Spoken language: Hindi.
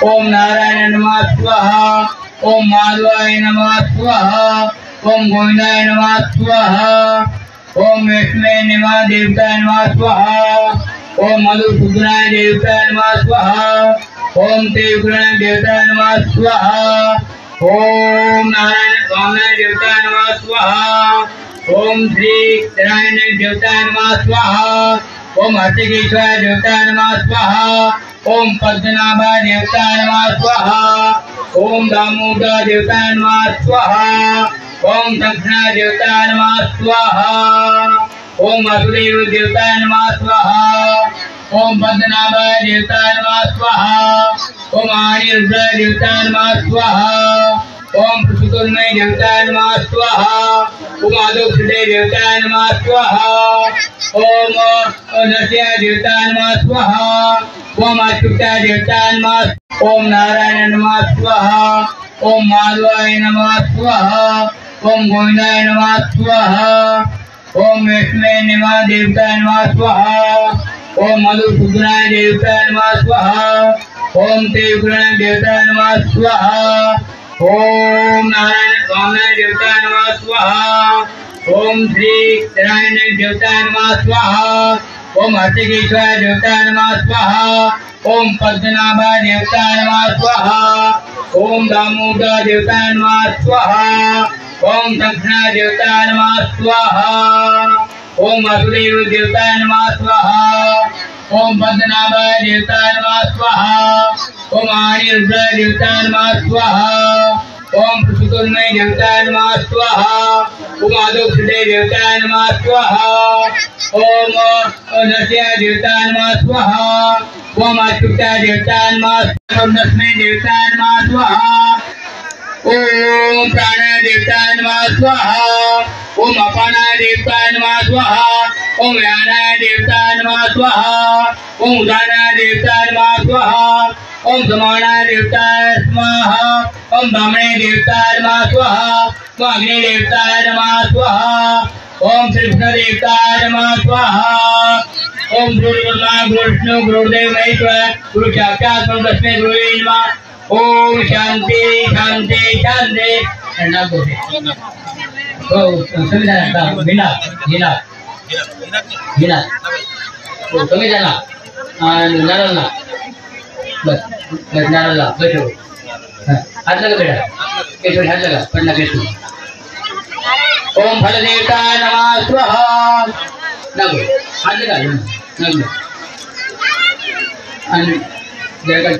ओम नारायण नमः स्वाहा। ओम माधवाय नमः स्वाहा। ओम गोविंदाय नमः स्वाहा। ओम विष्णुवे नमः देवताय नमः स्वाहा। ओम मधुसूदनाय देवताय नमः स्वाहा। ओम त्रिविक्रमाय देवताय नमः स्वाहा। ओम नारायण स्वामी देवताय नमः स्वाहा। ओम श्री नारायण देवताय नमः स्वाहा। ओम हर्षकेश्वराय देवताय नमः स्वाहा। ओम पद्मनाभाय देवताय नमः स्वाहा। ओम दामोदर देवताय नमः स्वाहा। ओम दक्षिणाय देवताय नमः स्वाहा। ओम वासुदेव देवताय नमः स्वाहा। ओम पद्मनाभाय देवताय नमः स्वाहा। ओम आनिरुद्राय देवताय नमः स्वाहा। ओम पृथुतोन्मय देवताय नमः स्वाहा। ओम आदोक्षदे देवताय नमः स्वाहा। ओम नरसिंहाय देवताय नमः स्वाहा। ओम अच्युताय देवताय नमः। ओम नारायण नमः स्वाहा। ओम माधवाय नमः स्वाहा। ओम गोविंदाय नमः स्वाहा। ओम विष्णुवे नमः देवताय नमः स्वाहा। ओम मधुसूदनाय देवताय नमः स्वाहा। ओम त्रिविक्रमाय देवताय नमः स्वाहा। ओम नारायण स्वामी देवताय नमः स्वाहा। ओम श्री नारायण देवताय नमः स्वाहा। ओम हर्षकेश्वराय देवताय नमः स्वाहा। ओम पद्मनाभाय देवताय नमः स्वाहा। ओम दामोदर देवताय नमः स्वाहा। ओम दक्षिणाय देवताय नमः स्वाहा। ओम वासुदेव देवताय नमः स्वाहा। ओम पद्मनाभाय देवताय नमः स्वाहा। ओम आनिरुद्राय देवताय नमः स्वाहा। ओम पृथुतोन्मय देवताय नमः स्वाहा। ओम आदोक्षदे देवताय नमः स्वाहा। ओम नरसिंहाय देवताय नमः स्वाहा। ओम अच्युताय देवताय नमः। ओम दशमे देवताय नमः स्वाहा। ओम प्राणाय देवताय नमः स्वाहा। ओम अपानाय देवताय नमः स्वाहा। ओम व्यानाय देवताय नमः स्वाहा। ओम उदानाय देवताय नमः स्वाहा। ओम समानाय देवताय स्वाहा। ओम ब्रह्मणे देवताय नमः स्वाहा। ओम अग्नि देवताय नमः स्वाहा। ओम श्री विष्णु देवताय नमः स्वाहा। ओम गुरु ब्रह्मा गुरु विष्णु गुरुदेव महेश्वर गुरु साक्षात् परम तस्मै गुरुवे नमः। ओम शांति शांति शांति। संविधान बिना बिना बिना तो संविधान नारळला बस बस नारळला बैठो हाथ लगा बेटा केशव हाथ लगा पढ़ना केशव। ओम फल देवताय नमः स्वाहा। लगो हाथ लगा लगो